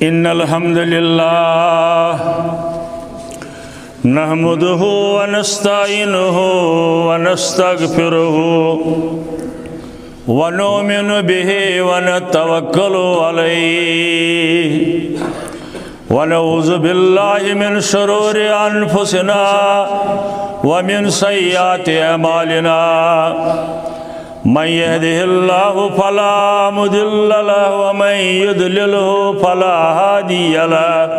إن الحمد لله نحمده ونستعينه ونستغفره ونؤمن به ونتوكل عليه ونعوذ بالله من شرور أنفسنا ومن سيئات أعمالنا من يهده الله فلا مضل له ومن يضلله فلا هادي له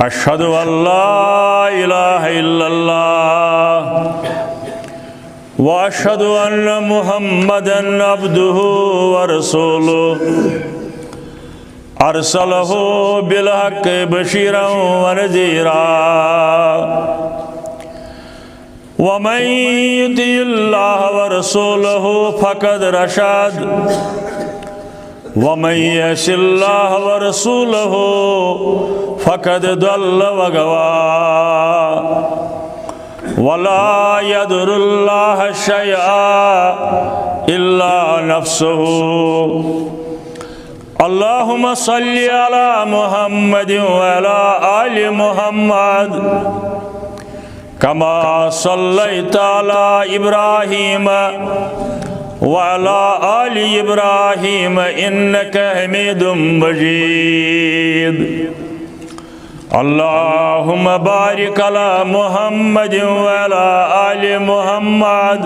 أشهد أن لا إله إلا الله وأشهد أن محمدًا عبده ورسوله أرسله بالحق بشيرا ونذيرا ومن يطع الله ورسوله فقد رشد ومن يعص الله ورسوله فقد ضل وغوى ولا يضر الله شيئا إلا نفسه اللهم صل على محمد وعلى آل محمد كما صليت على إبراهيم وعلى آل إبراهيم إنك حميد مجيد اللهم بارك على محمد وعلى آل محمد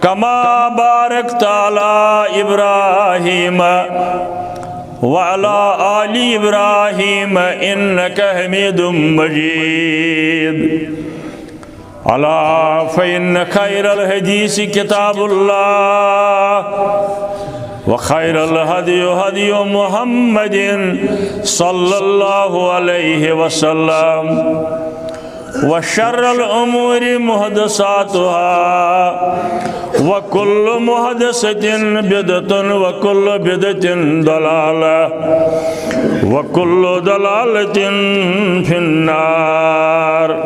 كما باركت على إبراهيم وعلى آل إبراهيم إنك حميد مجيد ألا فإن خير الحديث كتاب الله وخير الهدي هدي محمد صلى الله عليه وسلم وشر الأمور محدثاتها وكل محدثة بدعة وكل بدعة ضلالة وكل ضلالة في النار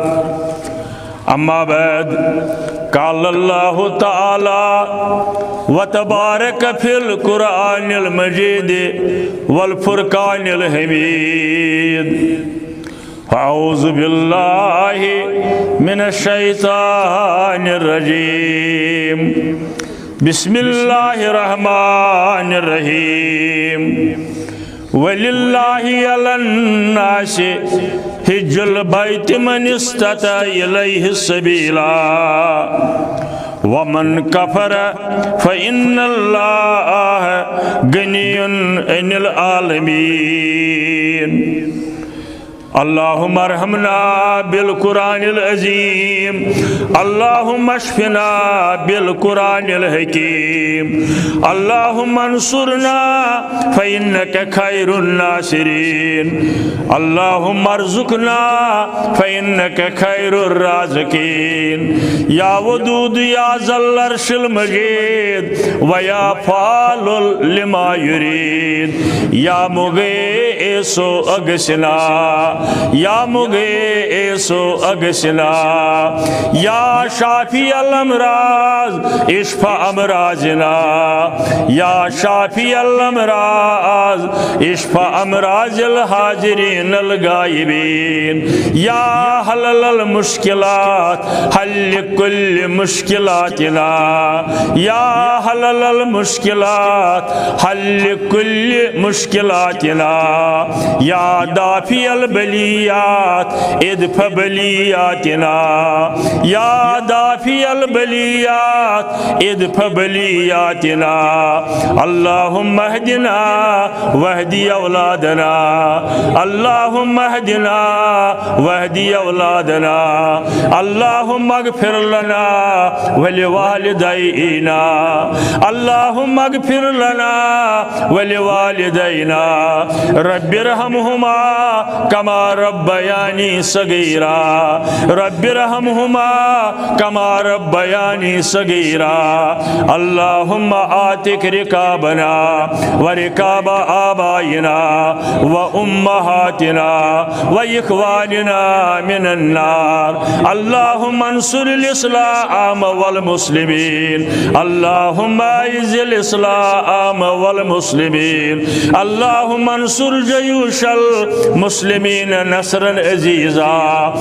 أما بعد قال الله تعالى وتبارك في القرآن المجيد والفرقان الحميد أعوذ بالله من الشيطان الرجيم بسم الله الرحمن الرحيم ولله على الناس حج البيت من استطاع إليه السبيلا ومن كفر فإن الله غني عن العالمين اللهم ارحمنا بالقرآن العظيم اللهم اشفنا بالقرآن الحكيم اللهم انصرنا فإنك خير الناصرين اللهم ارزقنا فإنك خير الرازقين يا ودود يا ذا العرش المجيد ويا فعال لما يريد يا مغيث أغثنا يا مغيث أغثنا يا شافي الأمراض اشفى أمراضنا يا شافي الأمراض اشفى أمراض الحاضرين الغائبين يا حلل المشكلات حل كل مشكلاتنا يا حلل المشكلات حل كل مشكلاتنا يا دافي البليات ادفع بلياتنا يا دافي البليات ادفع بلياتنا اللهم اهدنا واهدي أولادنا اللهم اهدنا واهدي أولادنا اللهم اغفر لنا ولوالدينا اللهم اغفر لنا ولوالدينا رب ارحمهما كما كما ربياني صغيرا رب ارحمهما كما ربياني صغيرا اللهم آتك ركابنا وركاب آبائنا وأمهاتنا وإخواننا من النار اللهم انصر الإسلام والمسلمين اللهم أعز الإسلام والمسلمين اللهم انصر جيوش المسلمين نصرا عزيزا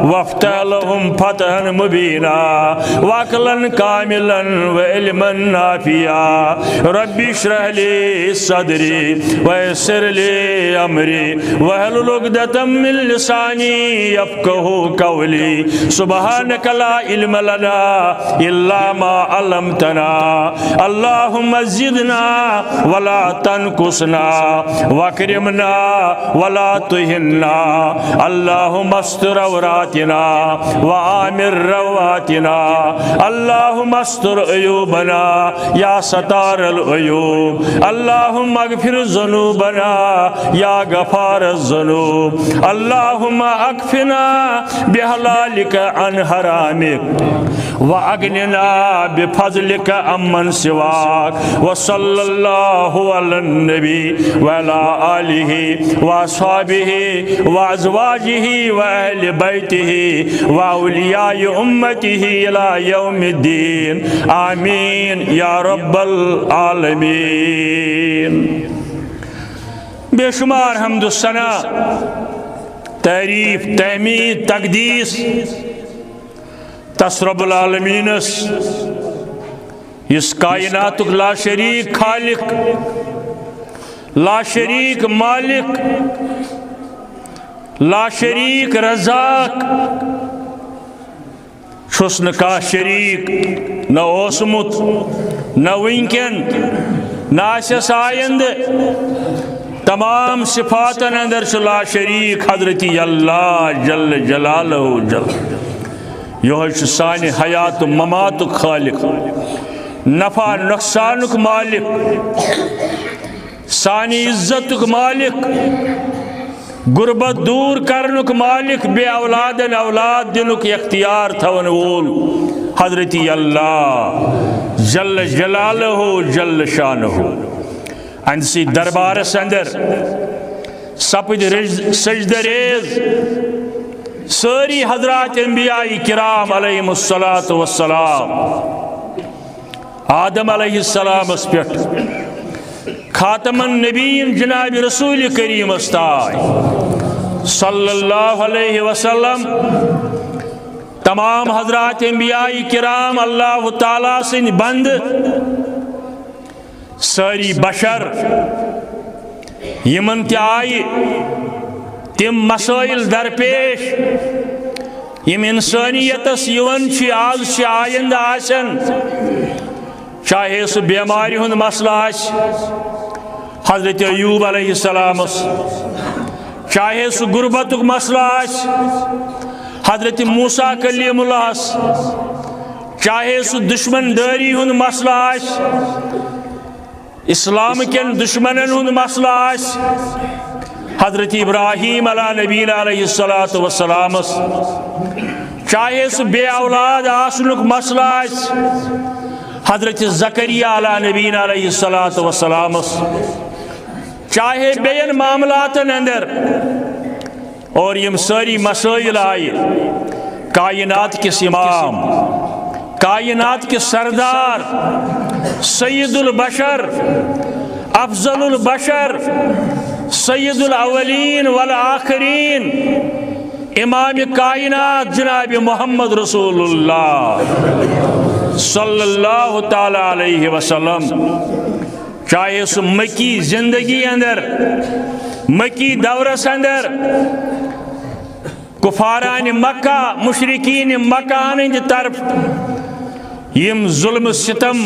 وافتح لهم فتحا مبينا وعقلا كاملا وعلما نافعا ربي اشرح لي صدري ويسر لي أمري واحلل عقدة من لساني يفقهوا قولي سبحانك لا علم لنا إلا ما علمتنا اللهم زدنا ولا تنقصنا واكرمنا ولا تهنا اللهم استر عوراتنا وآمن رواتنا اللهم استر عيوبنا يا ستار العيوب اللهم اغفر ذنوبنا يا غفار الذنوب اللهم اكفنا بحلالك عن حرامك وأغننا بفضلك عمن سواك وصلى الله على النبي وعلى آله وأصحابه وأزواجه وأهل بيته وأولياء أمته إلى يوم الدين آمين يا رب العالمين بشمار حمد الثناء تعریف تحمید تقدیس رب العالمین اس کائنات لا شریک خالق لا شریک مالک لا شریک رزاق چھس نہ شریک نہ اوسمت نہ ونکن نہ آسس آئند تمام صفاتن اندر لا شریک حضرتی اللہ جل جلالہ جل یہ سانہ حیات و ممات خالق نفع نقصان مالک سانی عزت مالک غربت دور کرنک مالک بے اولادن اولاد دنک اختیار تھون وول حضرتی اللہ جل جلالہ جل شانہ انسی دربار اندر سپد سجدہ ریز ساری حضرات انبیاء کرام علیہم السلام آدم علیہ السلام اسپیٹ خاتم النبیین جناب رسول کریم استائی صلی اللہ علیہ وسلم تمام حضرات انبیاء کرام اللہ تعالیٰ سے بند ساری بشر یمن آئی تم مسائل درپیش یم انسانیتس یون آز آئند آسن چاہے سو بیماری ہند مسئلہ حضرت ایوب علیہ السلام چاہے سو غربت مسئلہ حضرت موسیٰ کلیم اللہ چاہے سو دشمن داری ہند مسئلہ اسلام کن دشمنن ہند مسئلہ حضرت ابراہیم علیہ نبینا علیہ السلام چاہے سو بے اولاد آسنک مسئلہ حضرت زکریہ علیہ نبینا علیہ السلام چاہے بین معاملاتن اندر اور یم ساری مسائل آئی کائنات کس امام کائنات کے سردار سید البشر افضل البشر سید الاولین والآخرین امام کائنات جناب محمد رسول اللہ صلی اللہ تعالی علیہ وسلم چاہے سو مکی زندگی اندر مکی دورس اندر کفاران مکہ مشرکین مکہ ہند طرف یم ظلم ستم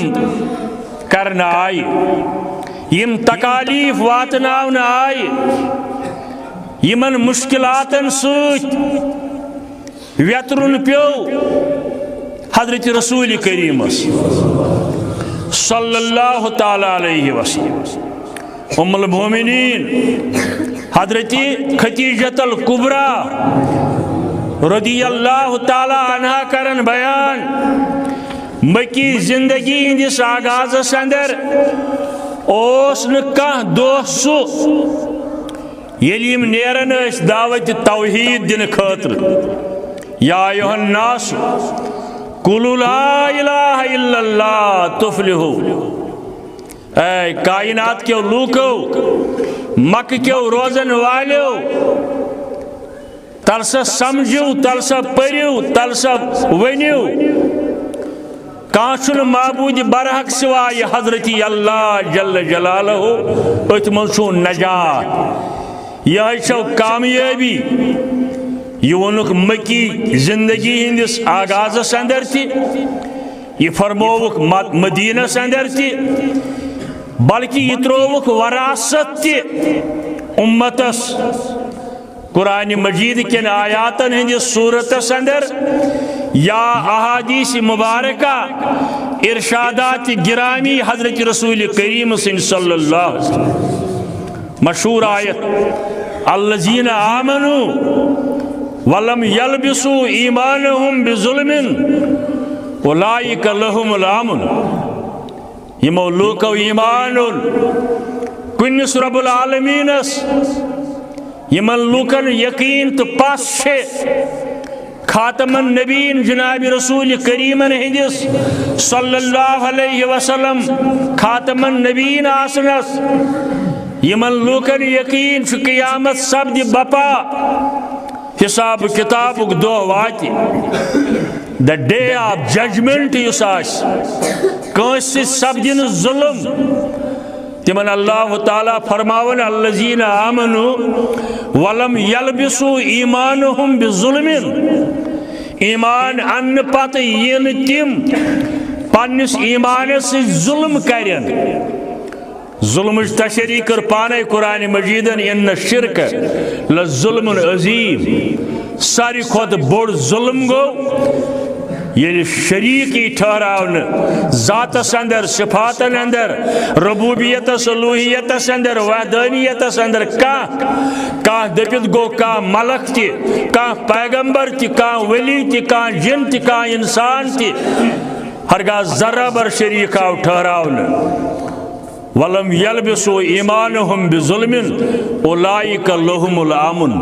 کرنا آئی یم تکالیف واتناؤنا آئی یمن مشکلاتن سوچ ویترن پیو حضرت رسول کریم صلی اللہ تعالی علیہ وسلم ام المومنین حضرت خدیجۃ الکبریٰ رضی اللہ تعالی عنہ کرن بیان مکی زندگی ہندس آغازس اندر اوس نکاہ دو سو یلیم نیرن اس دعوت توحید دن خاطر یا ایھا الناس قولوا لا الہ الا اللہ تفلحوا اے کائنات کے لوکو مکہ کے روزن والو تلسا سمجھو تلسا پریو تلسا ونیو کانچن معبود برحق سوائے حضرت اللہ جل جلالہ اتمنسو نجات یہ چھو کامیابی یہ ونک مکی زندگی ہندس آغاز اندر تھی یہ فرموک مدینہ اندر تھی بلکہ یہ تروک وراثت تھی امتس قرآن مجید کے آیاتن ہندس صورت اندر یا احادیث مبارکہ ارشادات گرامی حضرت رسول کریم صلی اللہ علیہ وسلم مشہور آیت الذین آمنوا ولم یلبسوا ایمانہم بظلم اولئک لہم الامن یمو لوکو ایمان کنس رب العالمین یمن لوکن یقین تو پاس خاتم النبیین جناب رسول کریم ہندس صلی اللہ علیہ وسلم خاتم النبیین آسنس یمن لوکن یقین قیامت سبد بپا حساب کتاب دو واتی the day of judgment یس آس کنس سبدن ظلم تمن اللہ تعالیٰ فرماون الذین آمنوا ولم یلبسوا ایمانہم بظلم ایمان ان پتہ ین تم پنس ایمان سے ظلم کرن ظلم تشریح کر پانے قرآن مجیدن ان الشرک لظلم عظیم ساری خود بڑ ظلم گو یہ شریکی ٹھہراؤن ذات اندر صفات اندر ربوبیت صلوحیت اندر وحدانیت اندر کہاں دپت گو کہاں ملک تی کہاں پیغمبر تی کہاں ولی تی کہاں جن تی کہاں انسان تی ہرگاہ ذرہ بر شریک آو ٹھہراؤن ولم یلبسوا ایمانہم بظلم اولئک لہم الامن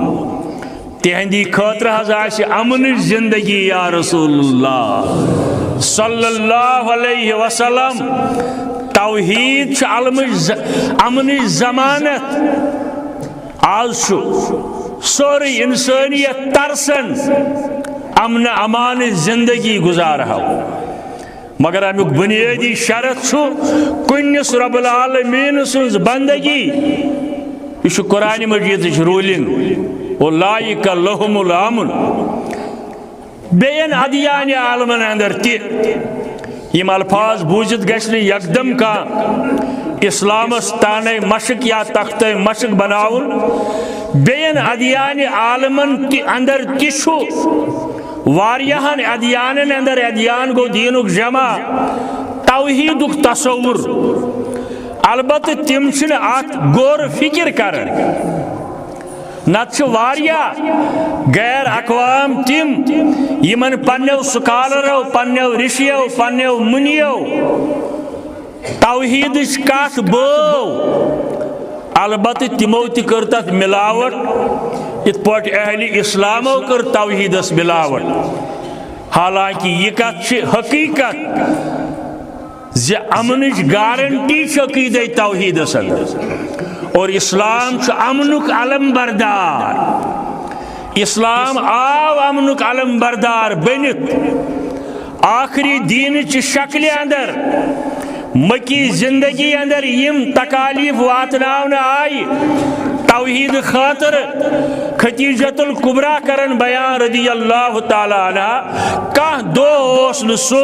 تہندی خاطر حض آسی امن زندگی یا رسول اللہ صلی اللہ علیہ وسلم توحید امن ضمانت آز سوری انسانیت ترسن امن امان زندگی گزار ہو مگر امیک بنیادی شرط کنس رب العالمین سنز بندگی یہ قرآن مجید رولنگ اولئک لہم الامن بین ادیان عالمن اندر تی یم الفاظ بوزت گشن یکدم کا اسلامس تانے مشق یا تخت مشق بناون بین ادیان عالمن اندر تشو واریہن ادیانن اندر ادیان گو دینک جمع توحیدک تصور البتہ تم چھن ات غور فکر کرن نت واریا غیر اقوام تم یمن پنو سکالرو پنو رشیو پنو منیو توحید کت بو البتہ تمو تہ کر تت ملاوٹ ات پٹ اہل اسلامو کر توحیدس ملاوٹ حالانکہ یہ کت حقیقت زِ امنچ گارنٹی عقیدہ توحیدس اور اسلام امنک علم بردار اسلام آو امنک علم بردار بنت آخری دین چی شکل اندر مکی زندگی اندر یم تکالیف واتناون آئی توحید خاطر خدیجۃ الکبریٰ کرن بیان رضی اللہ تعالی عنہ کہ دو نسو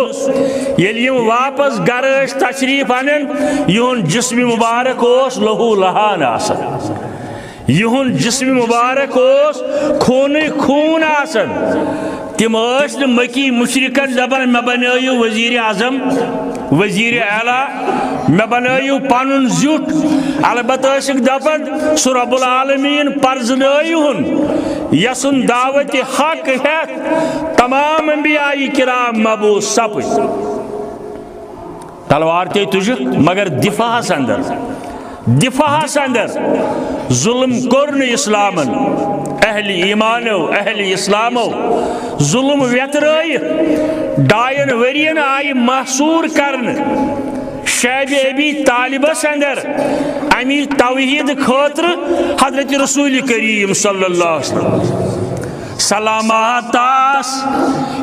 یلیم واپس گرش تشریف انن یہن جسم مبارک اوس لہو لہان آسن یہن جسم مبارک اوس خون آسن تم مکی مشرکن دبن مے بنائیو وزیر اعظم وزیر اعلیٰ میں بنائیو پانن زیوٹ البتہ ٲسِکھ دپان سُہ رب العالمین پرزنٲیہُن یسن دعوت حق ہیتھ تمام انبیاء کرام مبعوث سپٕدۍ تلوار تے تجھ مگر دفاعس اندر ظلم کورن اسلامن اہل ایمانو اہل اسلامو ظلم ویترٲیِتھ 2 ؤرین آئی محصور کرن شعیب ابی طالبس اندر امی توحید خاطر حضرت رسول کریم صلی اللہ علیہ وسلم سلامات آس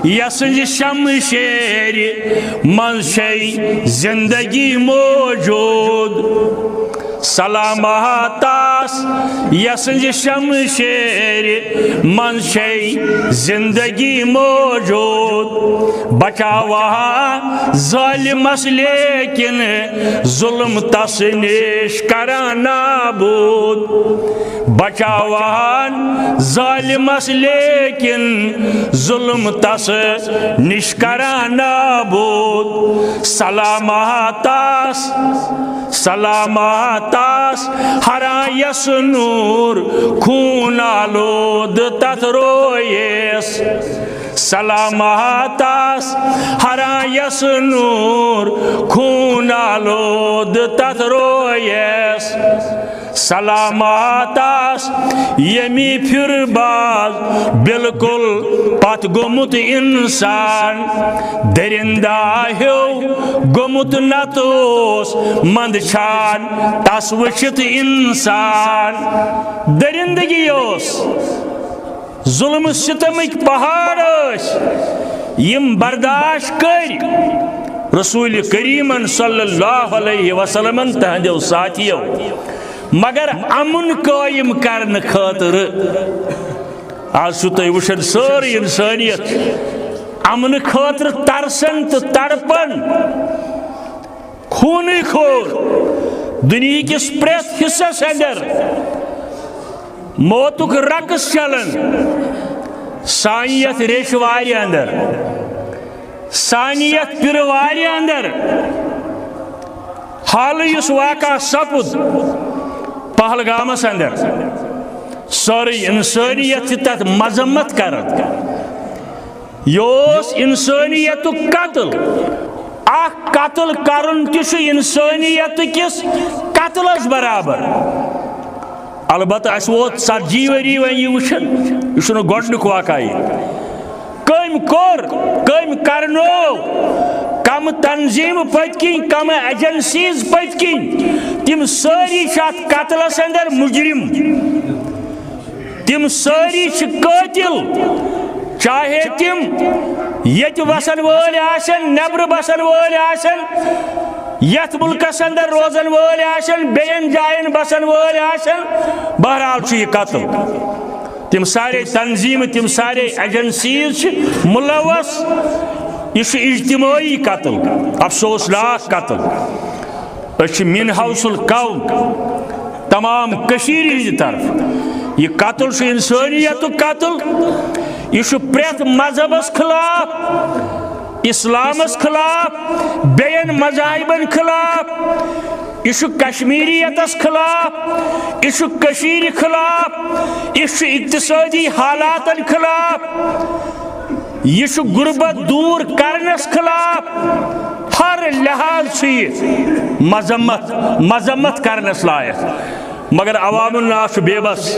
یسنج شمشیر من شئی زندگی موجود سلامات آس یسنج شمشیر من شئی زندگی موجود بچاوہا ظالمس لیکن ظلم تس نش کران نابود بچاوہا ظالمس لیکن ظلم تس نش کران نابود سلامات آس ہران یس نور خون آلود تتھ رویس سلامات آس ہران یس نور خون آلود تتھ رویس سلامات آس یمی پھر باز بالکل پت گومت انسان درندہ ہیو گومت نتوس مند چھان تس وچھت انسان درندگی اوس ظلم ستمک پہاڑ یم برداشت کر رسول کریم صلی اللہ علیہ وسلم تہندیو ساتھیو مگر امن قائم کرن خاطر آج تھی وچھن ساری انسانیت امن خاطر ترسن تو تڑپن خون خور دنیا کس پریت حصص اندر موتک رقص چلن سانیت ریشواری اندر سانیت پیرواری اندر حال اس واقع سپد پہلگامس اندر ساری انسانیت تت مذمت کرن یوس انسانیت قتل قتل کرن تش انسانیت کس قتلس برابر البتہ اس ووت 40 وری ون یہ وچھن یہ گۄڈنیُک واقعی کم کرنو کم تنظیم پتکن کم ایجنسیز پتکن تم ساری ات قتلس اندر مجرم تم ساری قاتل چاہے تم یت بسن ول آسن نبر بسن ول آسن یت ملکس اندر روزن ول آسن بین جائن بسن ول آسن بہرحال یہ قتل تم سارے تنظیم تم سارے ایجنسیز ملوث یہ اجتماعی قتل افسوسناک قتل من حوص القوم تمام کشیر ہند طرف یہ قتل انسانیت قتل یہ پریت مذہبس خلاف اسلامس خلاف بین مذاہبن خلاف یہ کشمیریتس خلاف یہ کشیر خلاف یہ اقتصادی حالاتن خلاف یہ غربت دور کرنس خلاف ہر لحاظ سے مذمت کرنس لائق مگر عوام الناس بے بس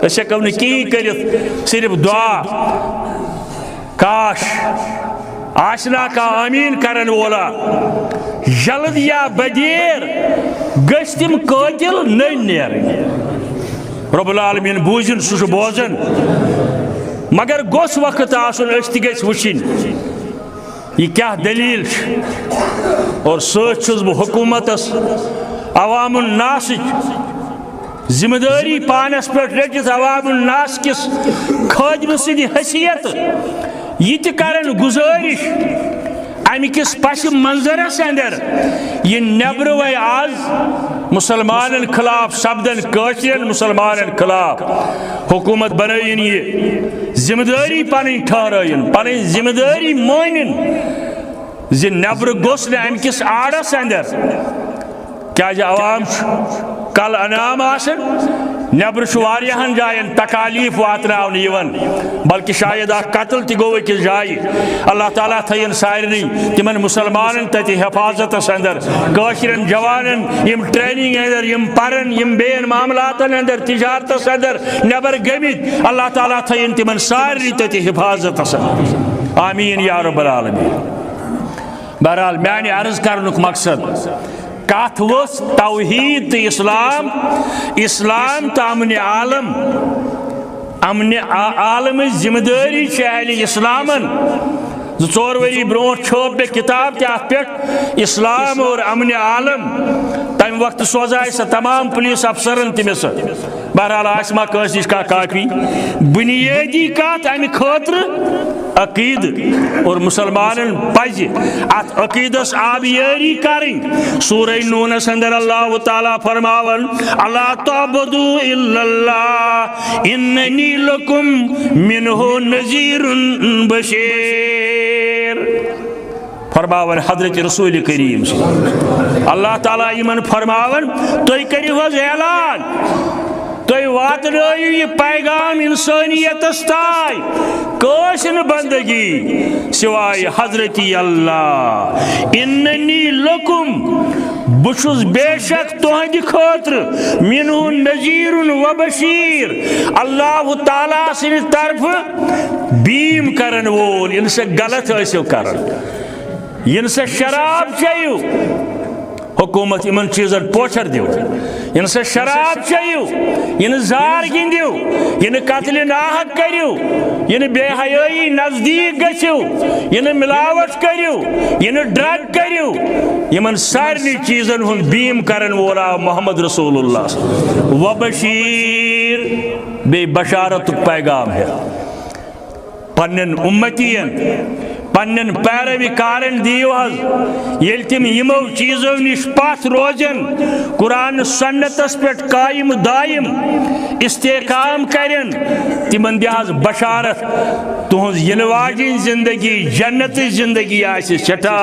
اس ہیکو نہ کہیں کرت صرف دعا کاش آشنا کا آمین کرن وولا جلد یا بدیر گژھِ تِم قٲتِل نٔنۍ نیرٕنۍ رب العالمین بوٗزِن سُہ چھُ بوزان مگر گوٚژھ وقت آسُن أسۍ تہِ گٔژھۍ وٕچھِنۍ یہ کیا دلیل اور سۭتۍ چھُس بہٕ حکوٗمتس عوام الناس ذمہ داری پانس پہ رٹت عوام الناس کس خادم سند حیثیت یہ تہ کرن گزارش امہ کس پس منظرس اندر یہ نبر و آز مسلمان خلاف سپدن کاشرن مسلمان خلاف حکومت بنائن یہ ذمہ داری پن ٹھہرائن پن ذمہ داری مانن زِ نبر گوٚژھ نہٕ اَمہِ کِس آڑس اندر کیٛازِ عوام کل انعام آسن نبر واریاہن جاین تکالیف واتناونہٕ یِوان بلکہ شاید اکھ قتل تہِ گوٚو أکِس جایہِ اللہ تعالیٰ تھٲیِن سارنٕے تِمن مُسلمانن تتہِ حفاظتس اندر کٲشرٮ۪ن جوانن یِم ٹریننگ اندر یِم پرن یِم بیٚین معاملاتن اندر تجارتس اندر نٮ۪بر گٔمٕتۍ اللہ تعالیٰ تھٲیِن تِمن سارنٕے تتہِ حفاظتس اندر آمیٖن یا رب العالمیٖن. بہرحال میانہِ عرض کرنُک مقصد کتھ ؤژھ توحید تہٕ اسلام تہٕ امن عالمٕچ ذمہ دٲری چھِ اہلِ اسلامن. 2-4 ؤری برونٛٹھ چھوپ مےٚ کِتاب تہِ اتھ پٮ۪ٹھ اسلام اور امن عالم. تمہِ وقتہٕ سوزاے سۄ تمام پُلیٖس افسرن تہِ مےٚ سۄ. بہرحال آسہِ ما کٲنٛسہِ نِش کانٛہہ کاپی. بُنیٲدی کتھ امہِ خٲطرٕ عقیدٕ اور مُسلمانن پزِ اتھ عقیدس آبیٲری کرٕنۍ. سورہ نونس اندر اللہ تعالیٰ فرماون اللہ تعبدوا الا اللہ اننی لکم منہ نذیر بشیر. فرماون حضرت رسول کریم اللہ تعالیٰ یمن فرماون تُہۍ کٔرِو حظ اعلان تُہۍ واتنٲیِو یہِ پیغام انسٲنیتس تام کٲنٛسہِ نہٕ بندگی سوائے حضرتی اللہ. اننی لکم بہٕ چھُس بے شک تُہنٛدِ خٲطرٕ منہ نذیر و بشیر اللہ تعالیٰ سٕنٛدِ طرفہٕ بیٖم کرن وول. ییٚلہِ سا غلط ٲسِو کران ییٚلہِ سا شراب چیٚیِو حکومت یمن چیزن پوچھر دیو. یہ سا شراب چیو یہ زار گندو یہ قتل ناحق کرو یہ بے حیائی نزدیک گھو یہ ملاوٹ کرو یہ ڈرگ کرو یمن سارے چیزن ہند بیم کرن وولا محمد رسول اللہ وبشیر بے بشارت پیغام ہے پنن امتین پنن پیروی کارن دیو حض یل تم یمو چیزو نش پات روزن قرآن سنتس پہ قائم دائم استحکام کرن تمن دی حض بشارت تہذ ین واجن زندگی جنت زندگی آسہ سٹھا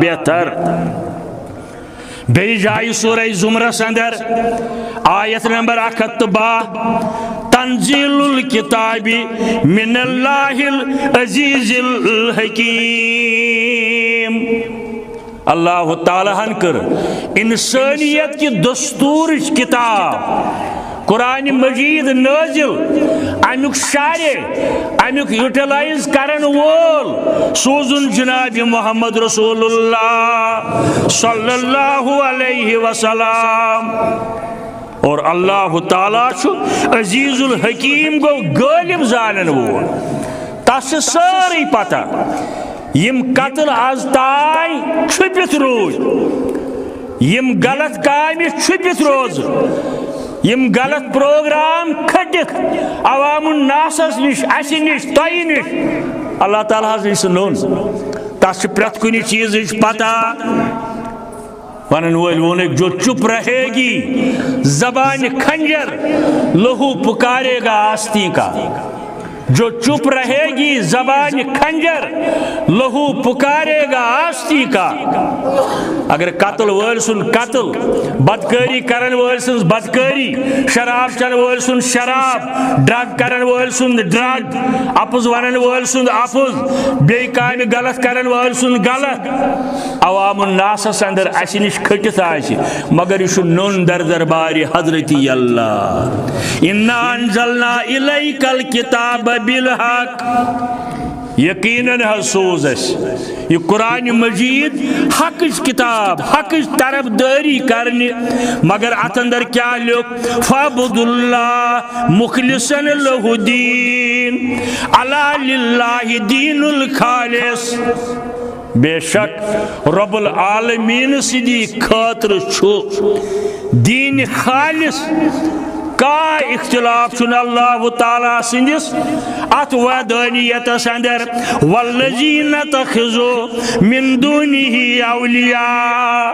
بہتر. بیٚیہِ جایہِ سورہ زمرس اندر آیت نمبر 112 تنزیل الکتاب من اللہ العزیز الحکیم. اللہ تعالیٰ ہن کر انسانیت کی دستور کتاب قرآن مجید نازل امیک شارع امیک یوٹیلائز کرن وول سوزن جناب محمد رسول اللہ صلی اللہ علیہ وسلم. اور اللہ تعالیٰ عزیز الحکیم گو غالب زانن وول تس ساری پتہ یم قتل آز تائیں چھپت روز یم غلط کامہ چھپت روز یم غلط پروگرام کھٹک عوام الناسس نش اس نش تہ نش اللہ تعالیٰ نش نون تس پریت کن چیز پتہ. ونن وول وونک جو چپ رہے گی زبان کھنجر لہو پکارے گا آستی کا. جو چپ رہے گی زبان کھنجر لہو پکارے گا آستی کا. اگر قتل وول سن قتل بدکاری کرن وول سن بدکاری شراب چن وول سن شراب ڈرگ کرن وول سن ڈرگ اپز ونن وول سن اپز بے کام غلط کرن وول سن غلط عوام الناس اندر اس نش کھٹت آس مگر یہ نون در دربار حضرتی اللہ. انا انزلنا الیک الکتاب بالحق یقیناً سوز اس یہ قرآن مجید حق کتاب حق طرف داری کرنی مگر ات اندر کیا لوگ فعبد اللہ مخلصا لہ الدین الا للہ دین الخالص. بے شک رب العالمین سدی خاطر چھو دین خالص کا اختلاف چھ اللہ تعالیٰ سندس ات ودانیتس اندر والذین اتخذوا من دونه اولیاء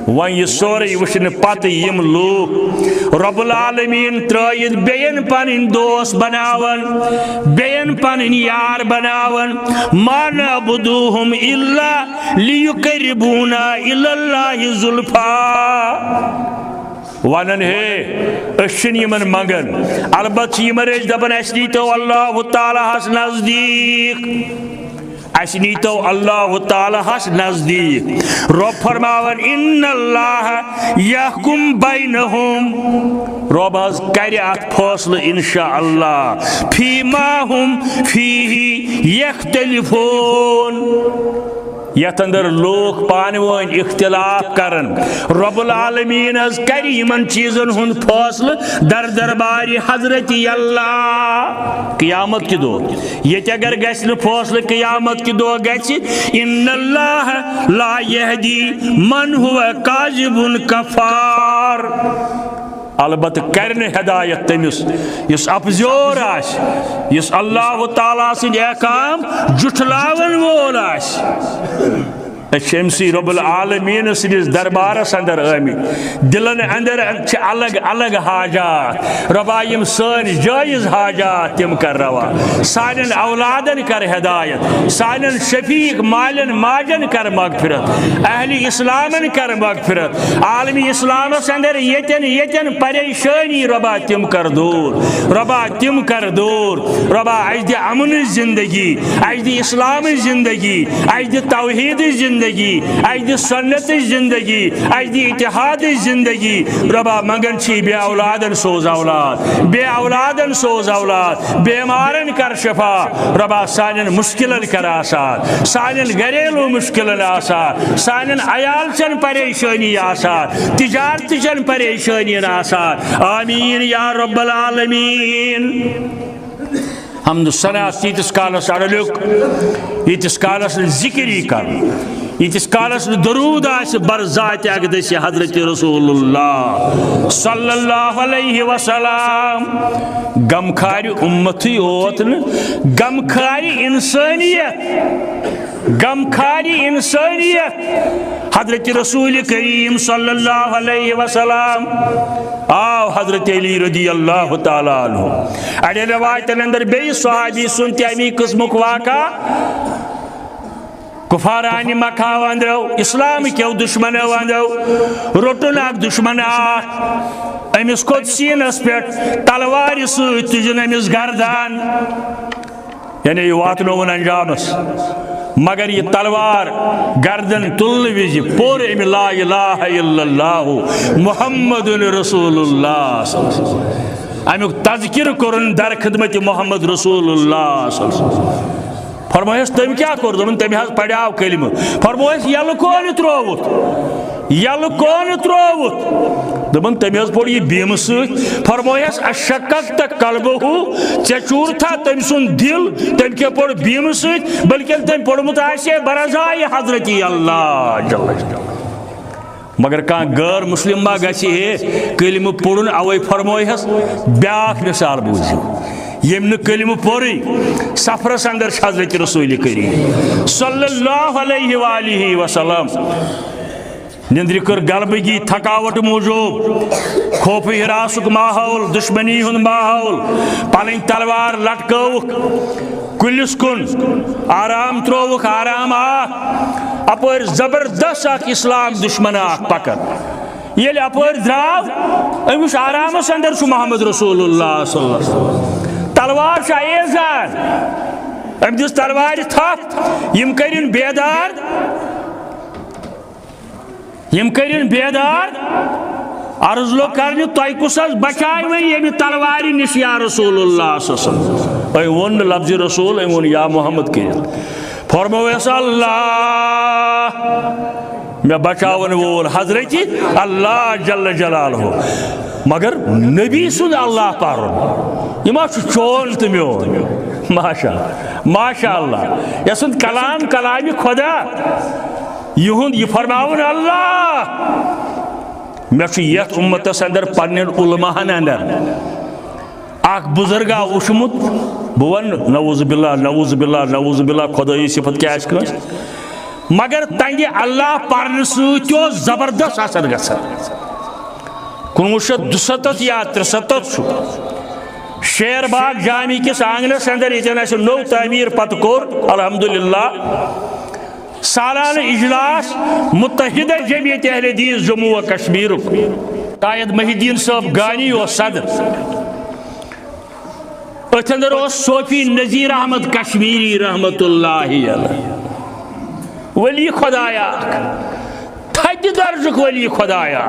ون یہ سوری وچھن پتہ یم لوگ رب العالمین ترائید بین پنن دوست بناون بین پنن یار بناون ما نعبدوہم الا لیقربونا الی اللہ زلفا ونن ہے اشن یمن منگن البت یمن رج دبن اسنی تو اللہ تعالی ہس نزدیک اسنیتو اللہ تعالی ہس نزدیک رب فرماون ان اللہ یحکم بینہم رب حض کر ات فیصلہ انشاءاللہ فیما ہم فیہ یختلفون یت اندر لوگ پانوین اختلاف کرن رب العالمین حض کر یمن چیزن ہند فیصلہ در دربار حضرت اللہ قیامت کی دو یہ اگر گھن فیصلہ قیامت کی دو گھس ان اللہ لا یہدی من هو کاذب کفار البتہ کرن ہدایت تمس یس اپزور آس یس اللہ تعالیٰ سند احکام جٹلاون وول آس شمسی رب العالمین سندس دربارس اندر آمت دلن اندر الگ الگ حاجات ربا یم سن جائز حاجات تم کر روا سانن اولادن کر ہدایت سانن شفیق مالن ماجن کر مغفرت اہل اسلامن کر مغفرت عالمی اسلامس اندر یتن پریشانی ربا تم کر دور ربا تم کر دور ربا اجد امن زندگی اجد اسلام زندگی اجد توحید زندگی اجد سنت زندگی اجد اتحاد زندگی ربا منگن چی بے اولادن سوز اولاد بے اولادن سوز اولاد بیمارن کر شفا ربا سانن مشکلن کر آسان سانن گھریلو مشکلن آسان سانن عیال چن پریشانی آسان تجارت چن پریشانی آسان آمین یا رب العالمین حمد سنا تیتس کالس اڑلک یتس کالس ذکری کر یتس کالس درود آس بر ذات اقدس حضرت رسول اللہ صلی اللہ علیہ وسلم غمخار امتی اوتن غمخار انسانیت حضرت رسول کریم صلی اللہ علیہ وسلم آو حضرت علی رضی اللہ تعالیٰ عنہ اڑے روایتن اندر بی صحابی سنتی امی قسمک واقع کفارانی مکہ وندرو اسلام کیو دشمن وندرو روٹن اک دشمن امس کھوت سینس پہ تلوار ست تجن امس گردان یعنی یہ واتنون انجامس مگر یہ تلوار گردن تل وز پور ام لا الہ الا اللہ محمد رسول اللہ صلی اللہ علیہ وسلم امیک تذکر کرن در خدمت محمد رسول اللہ صلی اللہ علیہ وسلم فرمائیس تم کیا کر دن تم حض پڑھاو کلمہ فرمائیس یل کون تروت دپن تم حض پوڑ یہ بیم ست فرمائیس اشککت قلبہ ژے چور تھا تم سن دل تم کیا پوڑ بیم ست بلکہ تم پوڑمت آسے برضائے حضرت اللہ جل مگر کان غیر مسلم ما گسی ہے کلمہ پڑھن اوے فرمائیس بیاکھ مثال بوزیو یم کلمہ پوری سفرس اندر حضرت رسول کریم صلی اللہ علیہ وآلہ وسلم نندر کر غلبگی تھکاوٹ موجود خوف ہراسک ماحول دشمنی ہند ماحول پن تلوار لٹکوک کلس کن آرام تروک آرام اپر زبردست اسلام دشمن پکن یل اپر دراو امس آرامس اندر چھ محمد رسول اللہ صلی اللہ علیہ وسلم تلوار چھ ایزان ام دس تلوار تھپ یم کرن بیدار عرض لو کرنے تہ کس بچائے وی یم تلواری نش یا رسول اللہ صلی اللہ علیہ وسلم اے ون لفظ رسول اے ون یا محمد کرت فرمویس اللہ میں بچاون وول حضرت اللہ جل جلالہ مگر نبی سن اللہ پارن یہ چون تو میون ماشاء اللہ یہ سن کلام خدا یہ فرماون اللہ میں یت امتس اندر پنن علماءن اندر اخ بزرگا وشمت بون نعوذ باللہ خدائی صفت کیا مگر تنگہ اللہ پرن ستو زبردست اثر گژھان 1972 یا 73 شیر باغ جامع کس آنگنس اندر یتن اس نو تعمیر پتہ کور الحمدللہ سالانہ اجلاس متحدہ جمعیت اہل حدیث جموں و کشمیر قائد محی الدین صاحب گانی و صدر اتھ اندر صوفی نذیر احمد کشمیری رحمت اللہ علیہ ولی خدایا تھد درجک ولی خدایا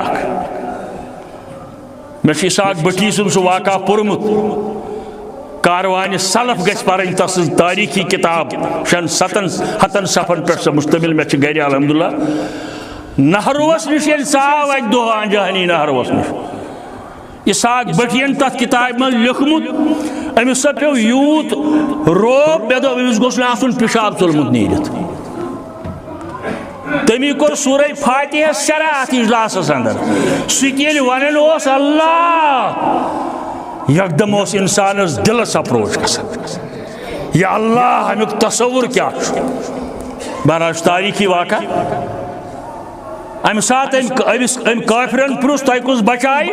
میں اسحاق بٹی سن سہ واقعہ پورمت کاروان سلف گھس پرن تس تاریخی کتاب 7 صفن پہ سہ مشتمل میں گھر الحمدللہ نہروس نش یل ژاو اکہ دہ جہانی نہروس نش اسحاق بٹین تر کتاب من لکھمت امس سا پیو یوت روب مے دپ امس گوس آسن پیشاب ژولمت نیرت تمی کور سورہ فاتحہ شرح ات اجلاسس اندر سہ ونان اللہ یکدم انسانس دلس اپروچ گژھان یا اللہ امیک تصور کیا بہرحال تاریخی واقعہ ام سات ام کافرن پرس تہ کس بچائی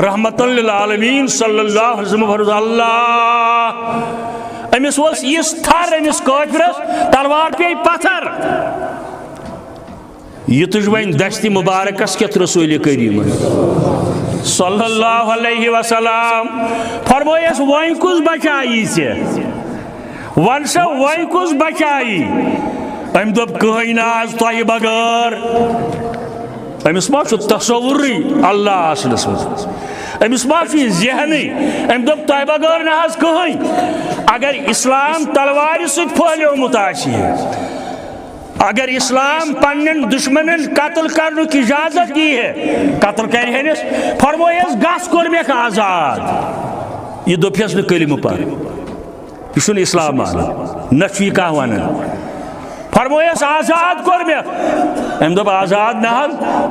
رحمت للعالمین صلی اللہ علیہ وسلم فرض اللہ امس اس تھر امس کافرس تلوار پی پتھر یہ تج ون دست مبارکس کت رسول کریم صلی اللہ علیہ وسلم فرمویس ون کس بچائی ژے ون سا ون کس بچائی ام دپ کہین آز تہ بغیر امس ما تصوری اللہ آسنس مز امس ما ذہنی ام دپ تہ بغیر نہ کہین اگر اسلام تلوار ست پھلیومت آسی اگر اسلام پنن دشمنن قتل کرنے کی اجازت دی ہے قتل کرہنس فرمویس گس کورمیک آزاد یہ دپیس نہ کلمہ پر یہ اسلام مانا نہ کھانا ونان فرمویس آزاد کورمیک ام دپ آزاد نہ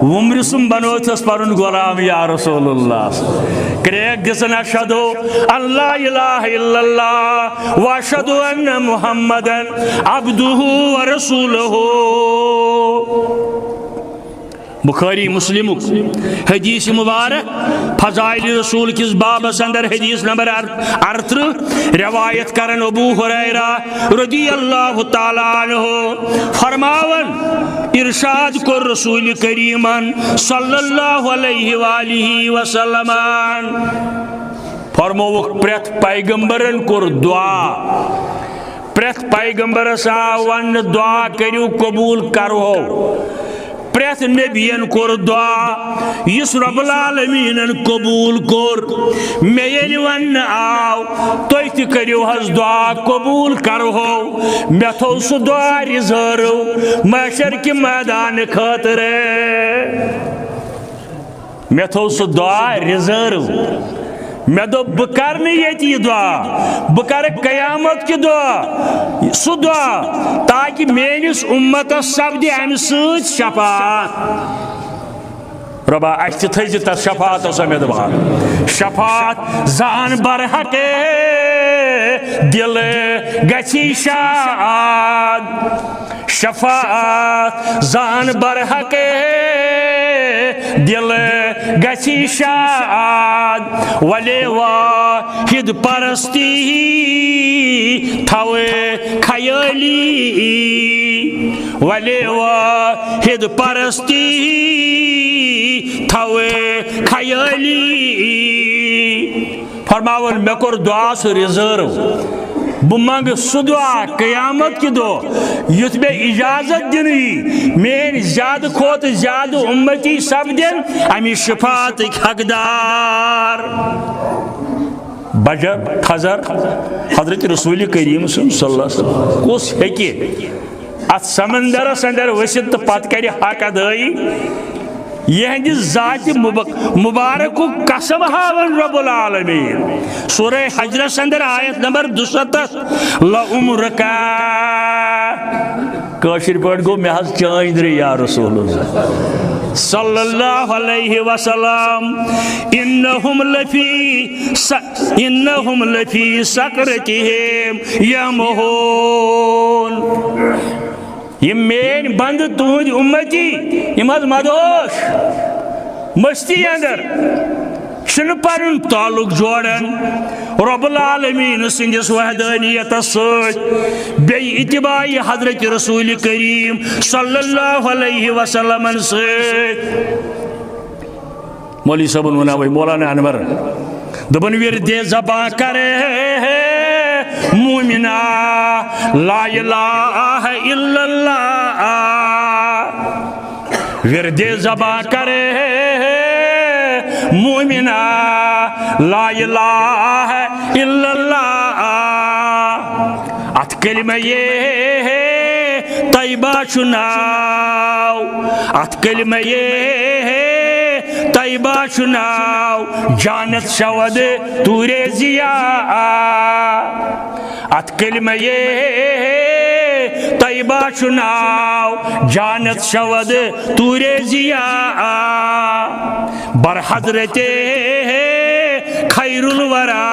ومرسم بنوتس پنن غلام یا رسول اللہ کریک دسن اشہدو ان لا الہ الا اللہ واشہدو ان محمدن عبدہ ورسولہ بخاری مسلم حدیث مبارک فضائل رسول کس بابس اندر حدیث نمبر 38 روایت کرن ابو ہریرہ رضی اللہ تعالی عنہ فرماون ارشاد کر رسول کریمن صلی اللہ علیہ وآلہ وسلم فرموک پریت پیغمبرن کر دعا پریت پیغمبرس آون دعا کریو قبول کرو پریت نبیین کور دعا یس رب العالمین قبول کور میں یل ون آو تھی تہ کریو حس دعا قبول کرو میں تھو سہ دعا ریزرو محشر کے میدان خاطر میں تھو سہ دعا ریزرو میں دو بکر یہ دعا بکر قیامت کی دعا سو دعا تاکہ میانس امتس سپدِ امہ سۭتۍ شفاعت ربا اچھا تھز تر شفاعت سمید بہار شفاعت زان برحق دل گچھی شاد شفاعت زان برحق دل گچھی شاد ولی واحد پرستی تھوے خیالی ولی واحد پرستی تھوے خیالی فرماون میں کور دعا سہ ریزرو بہ منگ سہ دعا قیامت کی دو یت میں اجازت دنی مین زیادہ کھوت زیادہ امتی سپدن امی شفاعت حقدار بجر خزر حضرت رسول کریم صلی اللہ علیہ وسلم کس ہیکہ ات سمندرس اندر ؤسِتھ تو پتہ کرِ حق ادائی یہندِ ذات مبارک قسم ہاون رب العالمین سورہ حجرس اندر آیت نمبر 270 لعمرکا کاشر پٲٹھۍ گوٚو مےٚ حظ چٲنٛدرِ یا رسول اللہ صلی اللہ علیہ وسلم انہم لفی سکرتہم یمہون یہ مین بند تہد امتی یم حض مدوش مستی اندر چھن پنن تعلق جوڑن رب العالمین سندس وحدانیت ست بی اتباع حضرت رسول کریم صلی اللہ علیہ وسلم ست مولوی صاحبن ونا مولانا انور دبن ورد زباں کرے مومنا لا الہ الا اللہ ورد زباں کرے مومنا لا الہ الا اللہ ات کلمہ یہ طیبہ چناو ات کلمہ یہ طیبہ چناو جانت شود تور ضیاء ات کلمہ یہ طیبہ چناو جانت شود تور ضیاء بر حضرت خیر الورا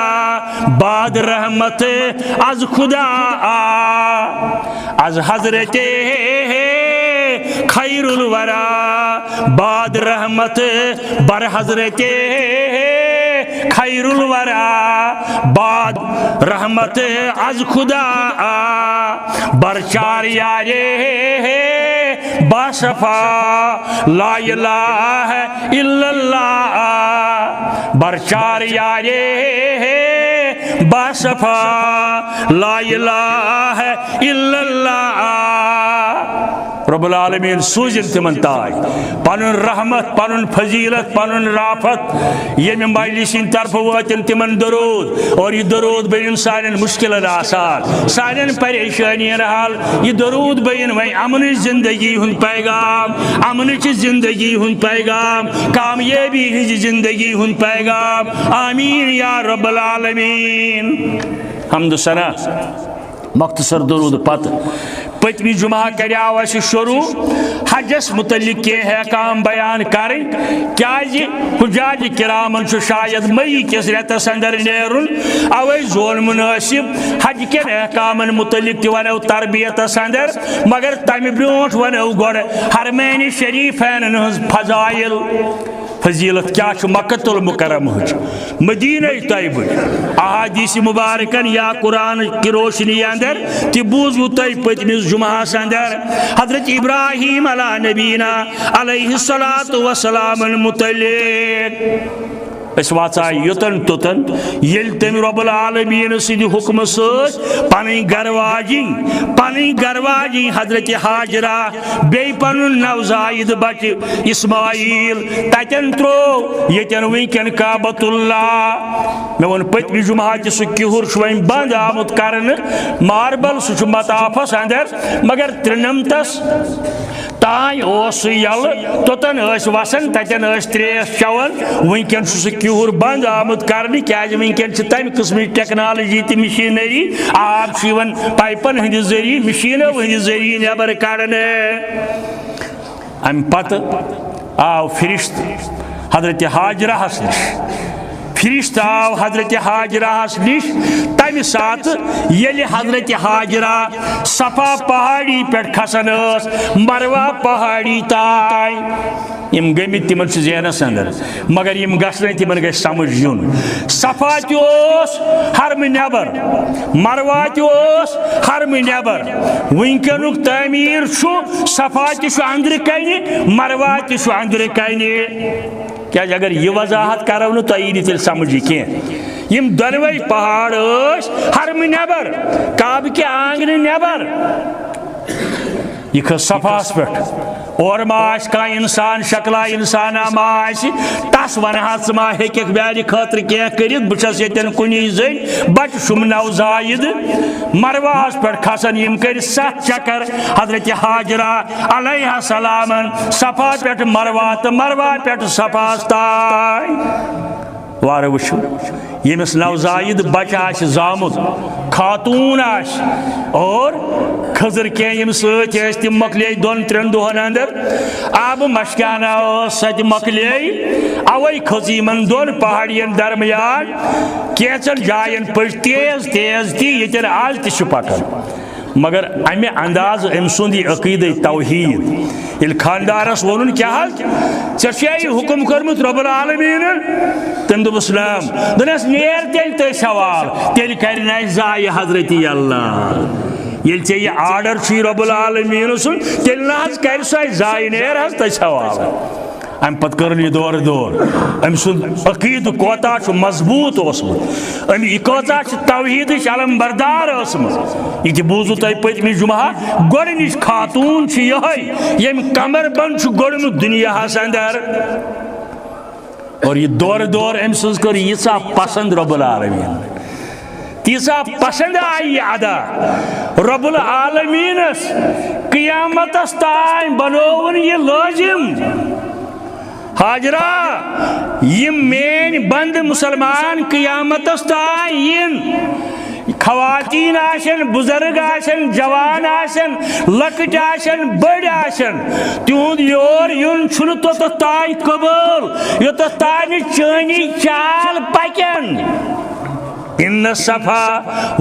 بعد رحمت از خدا از حضرت خیر الورا بعد رحمت بر حضرت خیر الورا بعد رحمت از خدا بر چار یارے باشفا لا الہ الا اللہ بر چار یارے باشفا لا الہ الا اللہ رب العالمین سوزن تمن تاج پنن رحمت پنن فضیلت پنن رافت یہ مجلسین طرف واتن تمن درود اور یہ درود بین سانن مشکلات آسان سانن پریشانین حال یہ درود بین وی امن زندگی ہن پیغام امن چ زندگی ہن پیغام کامیابی ہن زندگی ہن پیغام آمین یا رب العالمین حمد و ثنا مختصر درود پت پتمی جمعہ کریاو اس شروع حجس متعلق کے احکام بیان کریں کیازِ حجاج کرامن شاید مئی کس ریتس اندر نیرن اوے زون مناسب حج کے احکامن متعلق ونو تربیت اندر مگر تمہ برونٹ ونو گوڑ حرمین شریفین فضائل فضیلت کیا مکۃ المکرم مدینہ طیبہ احادیث مبارکن یا قرآن کی روشنی اندر تی بوزو تی پتمس جمعہ اندر حضرت ابراہیم علی نبینا علیہ السلام متعلق اس واچا یوتن توتن یل تم رب العالمین سید حکم سوچ پانی گرواجی حضرت حاجرہ بی پن نوزائید بچ اسماعیل تتن ترو یتن وینکن کعبۃ اللہ میں ون پتمی جمعہ سہ کہر شوین بند آمت کرن ماربل سہ مطافس اندر مگر ترنمتس تائیں اوس یل توتن اس وسن تتن اس تریس چون ونکن سہ کہر بند آمت کرنے کیاز ونکن تمہ قسم ٹیکنالوجی تہ مشینری آب چھ پائپن ہند ذریعہ مشینو ہند ذریعہ نیبر کڑنے ام پتہ آو فرشت حضرت حاجرہ نش فرشت آو حضرت حاجرہ نش تمہ سات یل حضرت حاجرہ صفا پہاڑی پہ کھسان مروہ پہاڑی تائیں یم گمت تمن ذہنس اندر مگر یم گھن تمن گھ سمجھ یون صفا تس حرم نیبر مروہ تس حرم نیبر ونکن تعمیر صفا تہ اندر کن مروہ تہ اندر کن کیا اگر یہ وضاحت کرو نا تو یہ تیل سمجھ کی یم دونوے پہاڑ حرم نیبر کعبہ کے آنگن نیبر یہ کھس صفاس پہ اور ما کا انسان شکلا انسانا ما تس ونہا ما ہیک بیالہ خاطر کی کرت بچس یتن کنی زن بچ شم نوزائید مرواس پہ کھسن یم کر 7 چکر حضرت حاجرہ علیہ السلام صفا پہ مروا تو مروا پہ صفاس تائیں وار وچھو یمس نوزائید بچہ زامت خاتون اور خضر کی یم ست تم مکلے 2-3 دہن اندر آب مشکانہ سہ مکلے اوے کھز یمن 2 پہاڑین درمیان کیچن جائن پہ تیز تیز تی یتن آز تہ پکان مگر امہ انداز ام سند عقید توحید یل خاندارس ون کیا ٹھیک حکم کورمت رب العالمین تم دس نام دنس نیر تیل تو سوال تیل کر ضائع حضرت اللہ یل ے یہ آرڈر رب العالمین سن تیل نا کر سا ضائع نیر تو سوال ام پت کرن یہ دور دور ام سن عقید کوتا مضبوط اوسمت ام یہ کوتا توحید علم بردار اوسمت یہ بوزو تہ پتم جمعہ گۄڈنِچ خاتون یہ یم کمر بند گۄڈمُت دنیاہس اندر اور یہ دور دور ام سز کر ییژا پسند رب العالمین تیژا پسند آئی یہ ادا رب العالمینس قیامتس تائیں بنوون یہ لازم حاجرہ یہ مین بند مسلمان قیامتس تائیں خواتین آشن بزرگ آشن جوان آشن لکٹ آشن بڑ آشن تہد یور یون چھن توتھ تائیں قبول یوتھ تائیں چانی چال پکن ان الصفا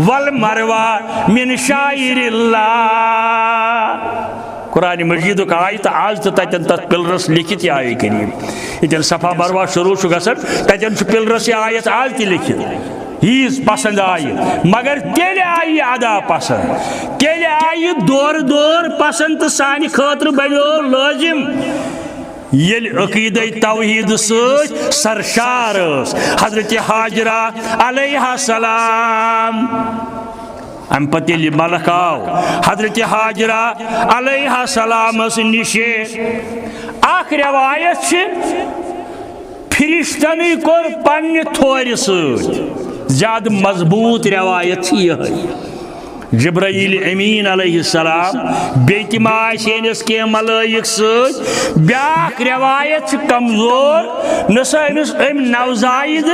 والمروہ من شعائر اللہ قرآن مجید کا آیت آج تو تتن تت پلرس لکھت یہ آیت کریم یہ صفا مروہ شروع گژھان تتن پلرس یہ آیت آج تہ لکھت ہیز پسند آئی مگر تیل آئی ادا پسند تیل آئی دور دور پسند تو سانہ خاطر بنو لازم یل عقید توحید ست سرشار حضرت حاجرہ علیہ السلام ام پتہ یل ملک آو حضرت حاجرہ علیہ السلام نشے اخ روایت فرشتن کور پنہ تھور ست زیادہ مضبوط روایت یہ جبرائیل امین علیہ السلام بیتم آس کی ملائک ست بیاکھ روایت کمزور نسا امس ام نوزائد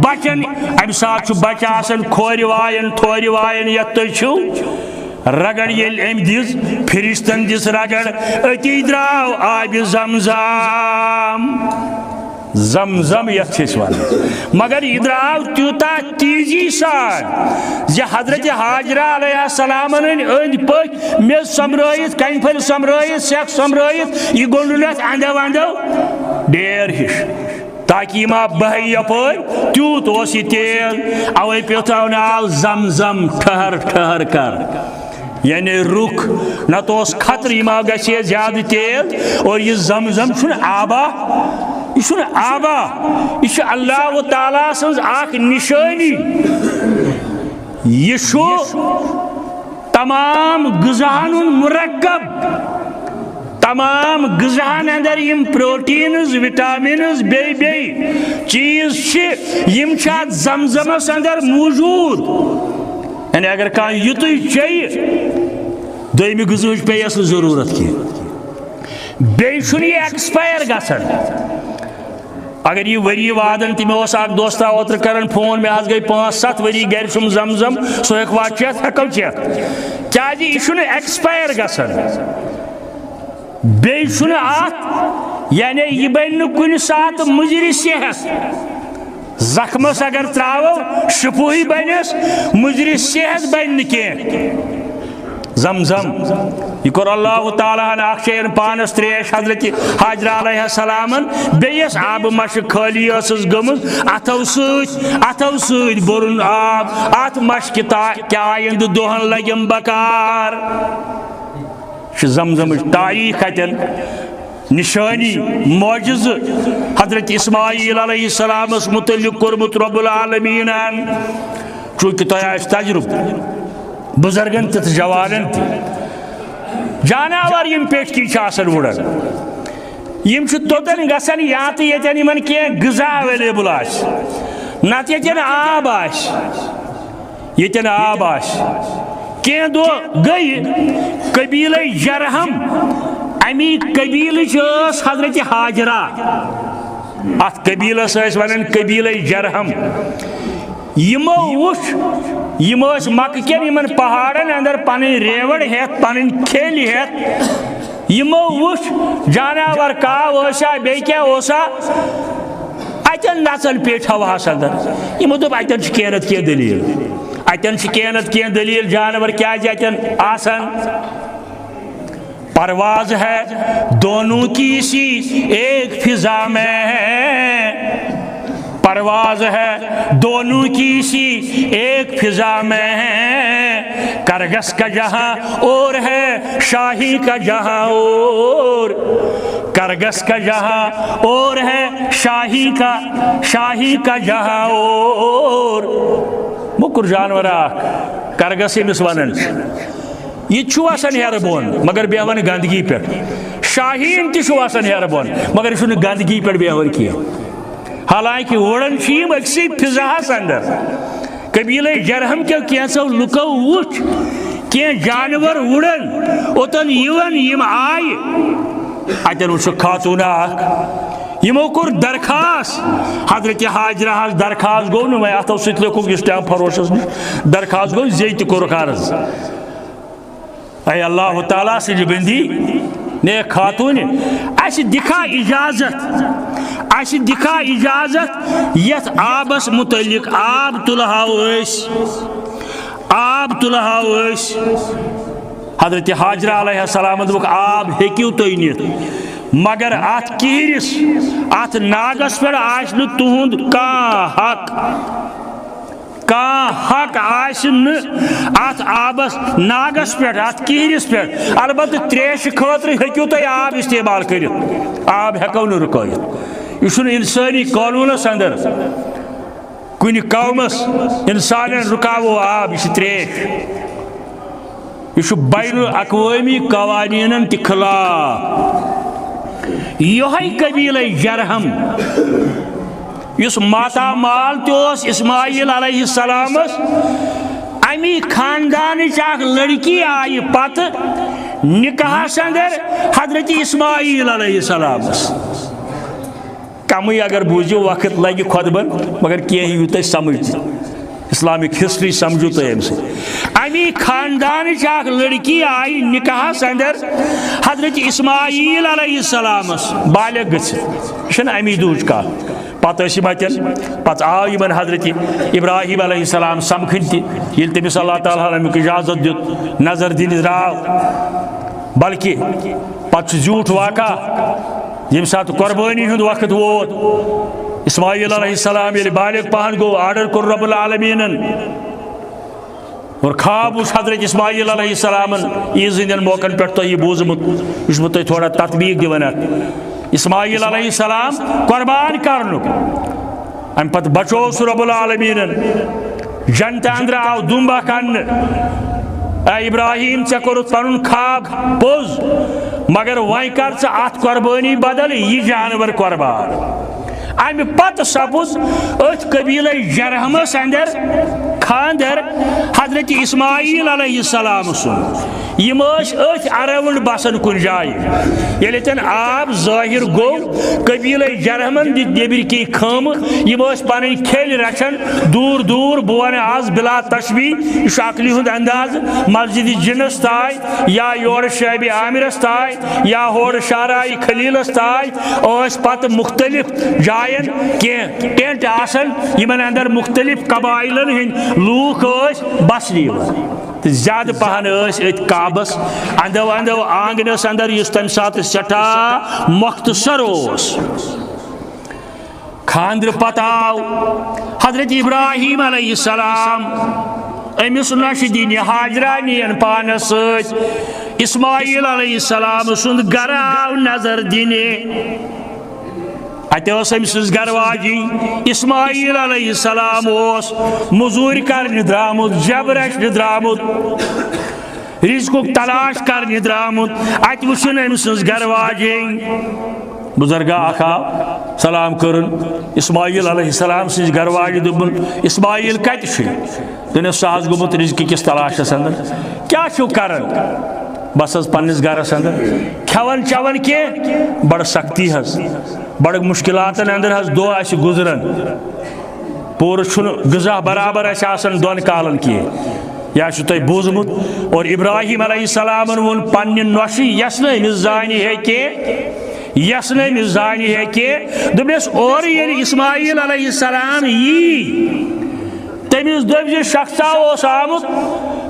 بچن ام سات بچہ آسان کھور وائن تھور وائن یت تھی رگڑ یل ام دس فرشتن دس رگڑ اتی دراو آب زمزم زمزم یس مگر یہ دراو تیوتا تیزی سان حضرت حاجرہ علیہ السلام اند پک میز سمرائت کن پھل سمرائت سیک سمرائت یہ گنڈلت اندو اندو ڈیر ہش تاکہ ما بہی یپر تیوت اس یہ تیل اوے پیتاو نال زمزم ٹھہر ٹھہر کر یعنی رک نہ تو اس خطر ما گھے زیادہ تیل اور یہ زمزم چھن آبا یہ آبا یہ اللہ تعالیٰ سن اخ نشانی یہ تمام غذاہن مرکب تمام غذاہن اندر یم پروٹینز وٹامنز بی چیز یم زمزمس اندر موجود یعنی اگر کان یت چیے دویمہ غذاہچ پے اس ضرورت کی بیچ یہ ایکسپائر گژھان اگر یہ وری وادن تہ مے اک دوستا اوتر کران فون مے گئی 5-7 وری گر چھم زمزم سو ہیک وا چیت ہیکو چیت کیا یہ ایکسپائر گژھان بیچ ات یعنی یہ بن کن سات مضر صحت زخمس اگر تراو شفوہی بنس مضر صحت بن کی زمزم یہ کور اللہ تعالیٰ اخشین پانس تریش حضرت حاجرہ علیہ السلام بیس آب مش خالی اسس گمز اتو ست برن آب ات مش کیا آئند دہن لگم بکار زمزم تاریخ اتن نشانی معجز حضرت اسماعیل علیہ السلام متعلق کورمت رب العالمین چونکہ تہ تجربہ بزرگن تہ جوانن تہ جانور یم پیٹکی وڑان یم توتن گسان یا تو یتن یمن کی غذا اویلیبل آس نت یتن آب آس یتن آب آس کی دو گئی قبیلہ جرہم امی قبیلہ حضرت حاجرہ ات قبیلس ونان قبیلہ جرہم یمو وچ یم مکہ کن یمن پہاڑن اندر پن ریوڑ ہیت پن کھیل ہیت یمو وچ جانور کاو اوسا بی کیا اوسا اتن نسل پیٹ ہواس اندر یمو دپ اتن کینت کی دلیل اتن کینت کی دلیل جانور کیا اتن آسان پرواز ہے دونوں کی سی ایک فضا میں پرواز ہے دونوں کی سی ایک فضا میں کرگس کا جہاں اور ہے شاہی کا جہاں اور کرگس کا جہاں اور ہے شاہی کا جہاں اور مکر جانور کرگس یمس ونان یہ آسان ہیر بون مگر بیہوان گندگی پہ شاہین تہ آسان ہیر بون مگر یہ گندگی پہ بیہوان کی حالانکہ وڑن چیم اکسی فضاحس اندر قبیلہ جرہم کے کینسو لکو وچ کین جانور وڑن اوتن یون یم آئی اتن وچ خاتون یمو کور درخواست حضرت حاجرہ درخواست گو نا میں اتو ست لکھو اس ٹائم فروشس درخواست گو زیت کور عرض اے اللہ تعالیٰ سے بندی نیک خاتون اس دکھا اجازت یت آبس متعلق آب تلہاو اس حضرت حاجرہ علیہ السلام دوک آب ہیکیو تو نیت مگر ات کیرس ات ناگس پر آشن تہند کان حق آسن ات آبس ناگس پہ ات کیرس پہ البتہ تریش خاطر ہیکو تھی آب استعمال کرت آب ہیکو نا رکایت یہ انسانی قانونس اندر کن قومس انسان رکاو آب یہ تریش یہ بین الاقوامی قوانین تہ خلاف یہ قبیلہ جرہم اس ماتا مال تس اسماعیل علیہ السلام امی خاندان اخ لڑکی آئی پتہ نکاح اندر حضرت اسماعیل علیہ السلام کمی اگر بوزو وقت لگی خطبن مگر کی تھی سمجھ اسلامک ہسٹری سمجھو تو امی خاندان اخ لڑکی آئی نکاح اندر حضرت اسماعیل علیہ السلام بالغ گھت یہ امی دہچ کت پتہ آو یمن حضرت ابراہیم علیہ السلام سمکھن تیل تمس اللہ تعالیٰ امیک اجازت دیت نظر دن دراو بلکہ پتہ زیوٹھ واقع یم سات قربانی ہند وقت ووت اسماعیل علیہ السلام یل بالغ پہن گو آرڈر کر رب العالمین اور خواب اس حضرت اسماعیل علیہ السلام عیز ہندین موقع پہ تھی بوزمت یہ بہ تھوڑا تطبیق دان اسماعیل علیہ السلام قربان کرنک ام پتہ بچو رب العالمین جنت اندر آو دمبا کن اے ابراہیم ے کورت پن خواب پوز مگر وی کر ات قربانی بدل یہ جانور قربان ام پتہ سپز ات قبیلہ جرہمس اندر خاندر حضرت اسماعیل علیہ السلام سن یم ات اراؤنڈ بسان کن جائے یل تن آب ظاہر گو قبیلہ جرہمن دت نیبر کی خام یم پن کھیل رچان دور دور بہ ون آز بلا تشبیہ یہ عقلی ہند انداز مسجد جنس تائے یا یور شعب عامرس تائے یا ہور شارائے خلیلس تائے پتہ مختلف جائن کی ٹینٹ آسن یمن اندر مختلف قبائلن ہند لوک بسنی زیادہ پہن ات کعبس اندو اندو آنگنس اندر اس تم سات سٹھا مختصر خاندر پتہ آو حضرت ابراہیم علیہ السلام امس نش دین حاجرہ نین پانس ست اسماعیل علیہ السلام سند گر آو نظر دنے اتہ امس گر واجی اسماعیل علیہ السلام مزور کرنے درامت جبرش درامت رزق تلاش کرنے درامت ات وچن امس گر واجی بزرگا اخا سلام کرن اسماعیل علیہ السلام سز گر واجی دبن اسماعیل کت دنس ساز گومت رزق کس تلاشس اندر کیا چھو کرن بس پنس گرس اندر کھون چون کی بڑ سختی حس بڑ مشکلات اندر حس دو گزران پور غذا برابر آسان دون کالن کی یا تھی بوزمت اور ابراہیم علیہ السلام ون پنہ نوشی یس نمس زانی ہے کہ دس اور اسماعیل علیہ السلام تمس دب شخصا آمت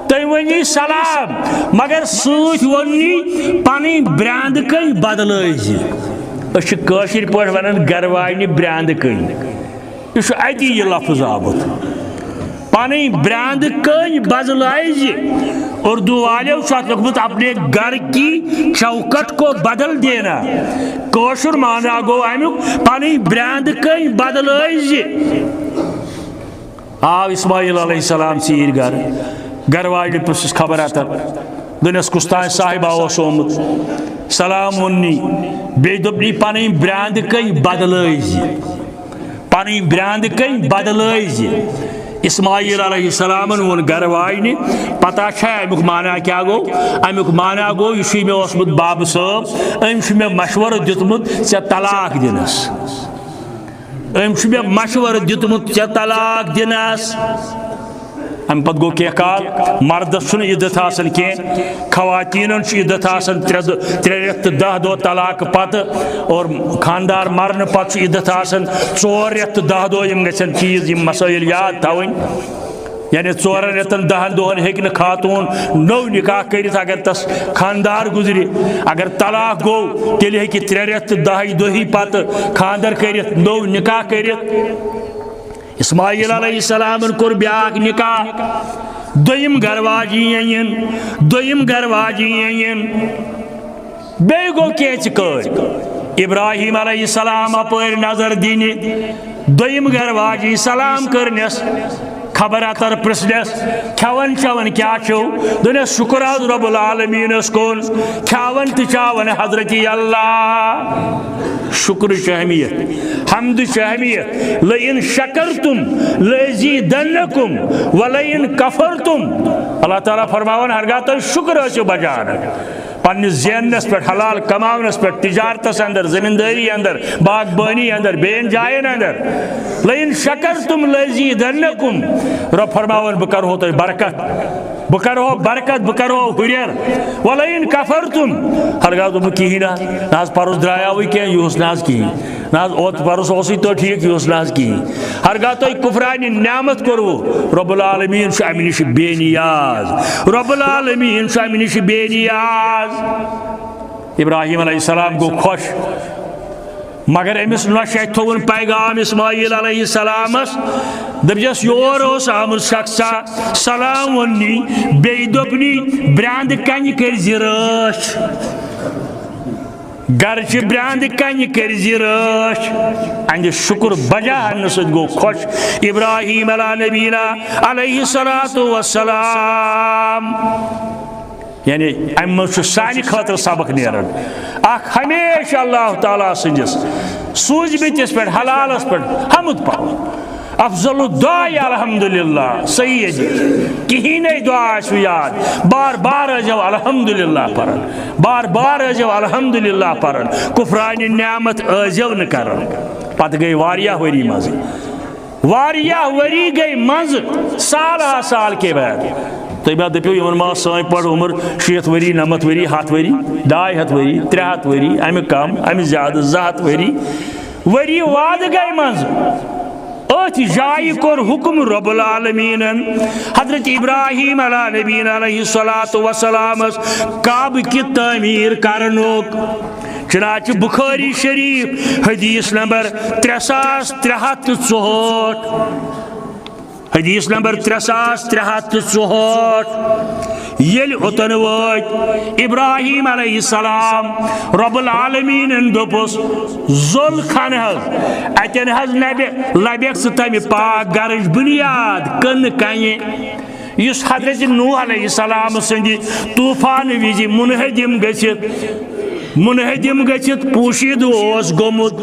تم ونی سلام مگر ست ونی پن براند کن بدلائر پہ ونان گروانہ براند کن یہ اتی یہ لفظ آمت پن براند کن بدلائے اردو والوں لکھمت اپنے گھر کی چوکٹ کو بدل دینا کوشر مانا گو امیک پن براند کن بدلائے آو اسماعیل علیہ السلام ثیر گھر واجن پرسس خبر اتر دنس کستان صاحبہ آمت سلام ونی بی دپنی پن براند کن بدلائے پن براند کن بدلائے اسماعیل علیہ السلام ون گھر واجنہ پتہ امیک مانا کیا گو امیک مانا گو یہ مے اوسمت باب صاحب ام مشورہ دیتمت ژے طلاق دنس ام مشورہ دیتمت ژے طلاق دنس ام پتہ گو کی کال مردس عدت آسان کی خواتین عدت آسان 3 رٮ۪تھ تہٕ 10 دۄہ طلاق پتہ اور خاندار مرن پتہ عدت آسان 4 رٮ۪تھ تہٕ 10 دۄہ یم گژھن چیز یم مسائل یاد تھاوٕنۍ یعنی 4 رٮ۪تن 10 دۄہن ہیٚکہِ نہٕ خاتون نو نکاح کٔرِتھ اگر تس خاندار گزرِ اگر طلاق گو تیٚلہِ ہیٚکہِ 3 رٮ۪تھ تہٕ 10 دۄہی پتہٕ خاندر کٔرِتھ نو نکاح کٔرِتھ اسماعیل علیہ السلام کور بیاکھ نکاح دویم گھر واجین بیٚیہِ گوٚو کینٛژِ کٲلۍ ابراہیم علیہ السلام اپٲرۍ نظر دِنہِ دویم گھر واجی سلام کرنس خبر اتر پرسنس کھیون چون کیا چھو دنس شکر حض رب العالمین کن کھیون تو چاون حضرت اللہ شکر اہمیت حمد اہمیت لئن شکرتم لازیدنکم ولئن کفرتم اللہ تعالیٰ فرماون ہرگاہ تو شکر ٲسِو بجان پنس زینس پہ حلال کماونس پہ تجارتس اندر زمینداری اندر باغبانی اندر بین جائن اندر لئن شکرتم لازیدنکم رب فرماون بہ کرہو تۄہہِ برکت بہ کرہو برکت بہ کرہو ہُریر ولئن کفرتم ہرگاہ دوٚپُکھ کِہیٖنۍ نہ حظ پرُس درٛایاوٕے کینٛہہ یہِ اوس نہ حظ کِہیٖنۍ نہ حظ اوت پرُس اوسُے تو ٹھیٖک یہِ اوس نہ حظ کِہیٖنۍ ہرگاہ تۄہہِ کُفرانہِ نعمت کوٚروٕ رب العالمیٖن چھُ اَمہِ نِش بے نیاز رب العالمیٖن چھُ اَمہِ نِش بے نیاز ابراہیم علیہ السلام گوٚو خۄش مگر امس نوشہ تھون پیغام اسماعیل علیہ السلامس دپجس یور اوس آمت شخصا سلام ونی بیٚیہِ دوٚپنی براند کنہِ کٔرزِ رٲچھ گرچہ براند کنہِ کٔرزِ رٲچھ اہندِ شکر بجا اننہٕ سۭتۍ گوٚو خۄش ابراہیم علیٰ نبینا علیہ الصلوۃ والسلام یعنی ام سانہ خاطر سبق نیران اخ ہمیشہ اللہ تعالیٰ سندس سوزمتس پہ حلالس پہ حمد پہ افضل الدعاء الحمدللہ صحیح کہینے دعا آسو یاد بار بار ٲسۍزیو الحمدللہ پران بار بار ٲسۍزیو الحمدللہ پران کفرانہِ نعمت ٲسۍزیو نہٕ کران پتہٕ گٔے واریاہ ؤری منٛز واریاہ ؤری گٔے منٛزٕ سال کے بعد تُہۍ ما دٔپِو یِمن ما سٲنۍ پٲٹھۍ عمر 60 ؤری 90 ؤری 100 ؤری 200 ؤری 300 ؤری امہِ کم امہِ زیادٕ 200 ؤری وادٕ گٔے منٛزٕ اتھ جائے کور حکم رب العالمین حضرت ابراہیم علیہ نبینا علیہ الصلوۃ والسلام کعبہ کی تعمیر کرنوک چنانچہ بخاری شریف حدیث نمبر 3364 حدیث نمبر 3364 یل اوتن وات ابراہیم علیہ السلام رب العالمین دوپس ذل خان اتن حض لبیک سہ تمہ پاک گرج بنیاد کن کنہ اس حضرت نوح علیہ السلام سند طوفان وز منہدم گژھت پوشید اوس گومت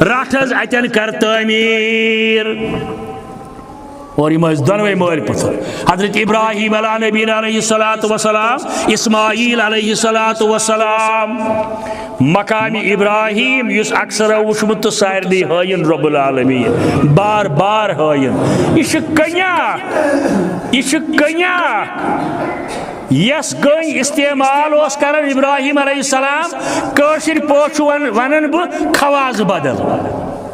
رٹ حض اتن کر تعمیر اور یہ دونوے مول پتھر حضرت ابراہیم علیہ نبینا علیہ الصلوۃ والسلام اسماعیل علیہ الصلوۃ والسلام مقام ابراہیم اس اکثر وچمت تو سارنی ہائن رب العالمین بار بار ہائن یہ کنیاک یس کن استعمال اس کرن ابراہیم علیہ السلام کاشر پوچھ ونن بہ خواز بدل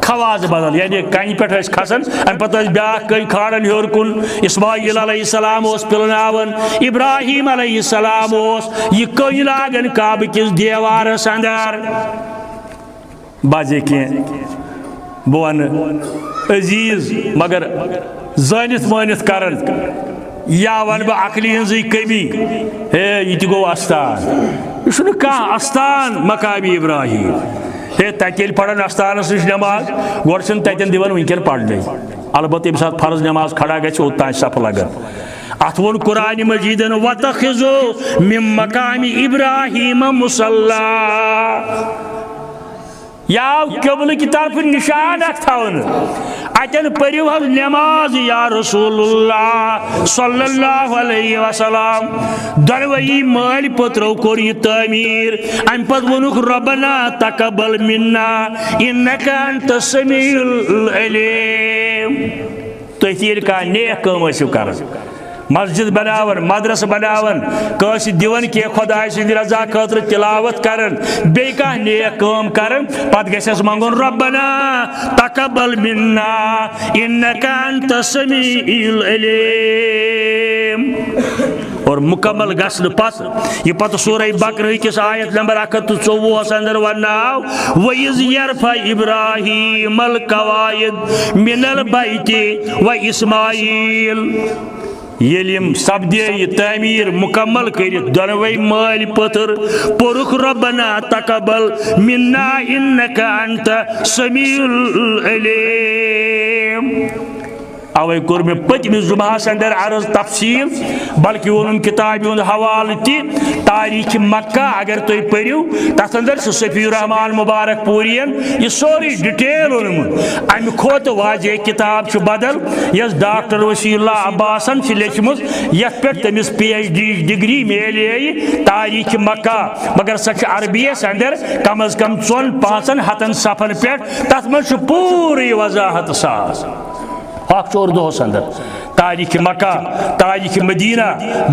خواز بدل یعنی کنہ پہ کھسان ام پتہ بیا کئی کھاڑن ہور کن اسماعیل علیہ السلام پلناون ابراہیم علیہ السلام یہ کئی لاگن کعبہ کس دیوارس اندر بازے کی بہ ون عزیز مگر زانت مانت کرن یا ون بہ عقلی ہنزی کمی ہے یہ گو استان یہ کھانا استان مقام ابراہیم ہے تیل پڑھن استانس نش نماز گوڑ تتن دِوان ونکین پڑھنے البتہ ییٚمہِ ساتہٕ فرض نماز کھڑا گژھِ اوٚتام صف لگان ات وون قرآن مجیدن وَتَخِذُوا مِن مَقَامِ إِبْرَاهِيمَ مُصَلَّى یا قبل کی طرف نشان تھاون اتن پریو حظ نماز یا رسول اللہ صلی اللہ علیہ وسلم دروئی مال پترو کور یہ تعمیر ام پت ونک ربنا تقبل منا انک انت السمیع العلیم تحتیر کا نیک کام اسو کر مسجد بناون مدرسہ بناون کس دیون کی خدائے سند رضا خاطر تلاوت کرن بی کا نیک کام کرن پت گھس منگن ربنا تقبل منا انک انت السمیع العلیم اور مکمل گھن پت یہ پتہ سورہ بقرہ کس آیت نمبر 124 اندر وناو وَإِذْ يَرْفَعُ إِبْرَاهِيمُ الْقَوَاعِدَ مِنَ الْبَيْتِ وَإِسْمَاعِيلُ یلیم سپدے یہ تعمیر مکمل کرت دونوئی مال پتر پورک ربنا تقبل منا انک انت سمیع العلیم اوے کور میں پتمس جمعہ اندر عرض تفصیل بلکہ وونم کتاب ہند حوالہ تی تاریخ مکہ اگر تھی پریو تر اندر صفی الرحمان مبارک پورین یہ سوری ڈیٹیل اونمت امہ کھوت واضح کتاب بدل یس ڈاکٹر وسیع اللہ عباسن لچمت یت پہ تمس PhD ڈگری میلے تاریخ مکہ مگر سہ عربیس اندر کم از کم 4-5 ہتن صفن پہ تر من پوری وضاحت ساز اخ اردوس اندر تاریخ مکہ تاریخ مدینہ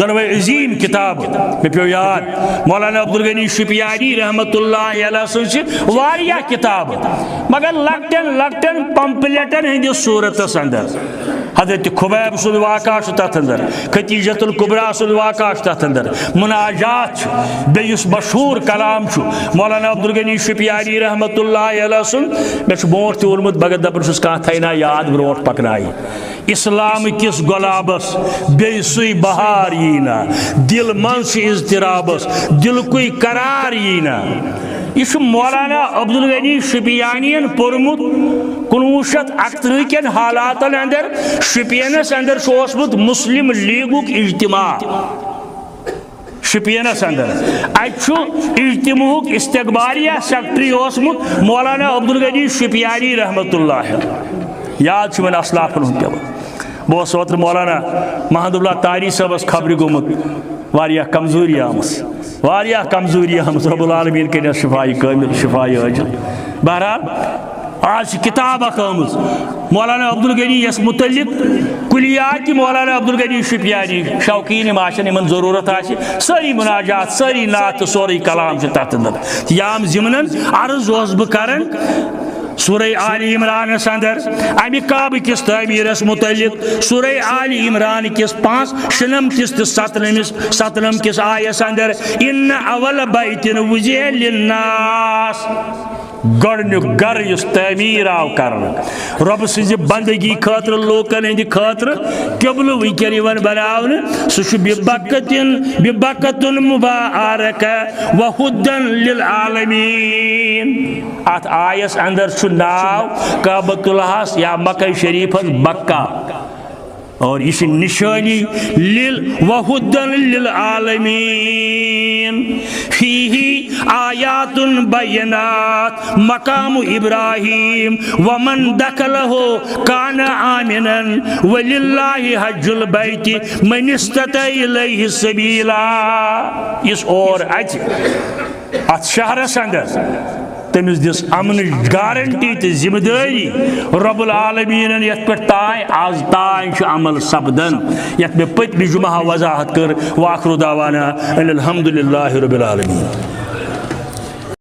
دونوئی عظیم کتاب میں پیو یاد مولانا عبدالغنی شپیانی رحمت اللہ علیہ سن واریاہ کتاب مگر لکٹن پمپلیٹن ہندی صورتس اندر حضرت خبیب سن واقعہ تر اندر ختیجۃ الکبریٰ سن واقعہ تر اندر مناجات بیس مشہور کلام مولانا عبدالغنی شپیانی رحمت اللہ علیہ سن میں برونٹ تہ وونمت مگر دپان کھانا تھینا یاد برونٹ پکنائی اسلام کس گلابس بے سی بہار یینا دل من سے اضطرابس دل کوئی قرار یینا یہ مولانا عبدالغنی شپیانین پورمت 1971 کن حالاتن اندر شپینس اندر اوسمت مسلم لیگک اجتماع شپینس اندر اتھ اجتماعک استقبالیہ سیکٹری اوسمت مولانا عبدالغنی شپیانی رحمت اللہ یاد من اسلافن ہند پیوان بہت اوتر مولانا محمد اللہ تاری صبس خبر گومت واریاہ کمزوری آمت رب العالمین کرن شفائی کامل شفائی عاجل بہرحال آج کتاب اخ آمت مولانا عبدالغنی یس متعلق کلیات مولانا عبدالغنی شپیانی شوقین آشن یمن ضرورت آسہ ساری مناجات ساری نعت سوری کلام تحت اندر یام ضمن عرض بہ کرن سورہ آل عمران اندر امہ کعبہ کس تعمیرس متعلق سورہ آل عمران کس 5 شنم کس 7 کس آیس اندر ان اول بیت وضع للناس گۄڈنیُک گر یس تعمیر آو کرن رب سٕنزِ بندگی خاطر لوکن ہند خاطر قبل ونکین یوان بناونہٕ سُہ چھُ ببکتن مبارکہ وہدن للعالمین ات آیس اندر چھُ ناو کعبۃ اللہ یا مکہ شریف بکہ اور یہ نشانی وہدن للعالمین فیہ آیات بینات مقام ابراہیم ومن دخلہ کان آمنا وللہ حج البیت من استطاع الیہ سبیلا اس اور ات شہرس اندر تمس دس امن گارنٹی تو ذمہ داری رب العالمین یت پہ آز تائیں عمل سپدن یت میں پتمہ جمعہ وضاحت کر واخر دعوانا ان الحمد للہ رب العالمین.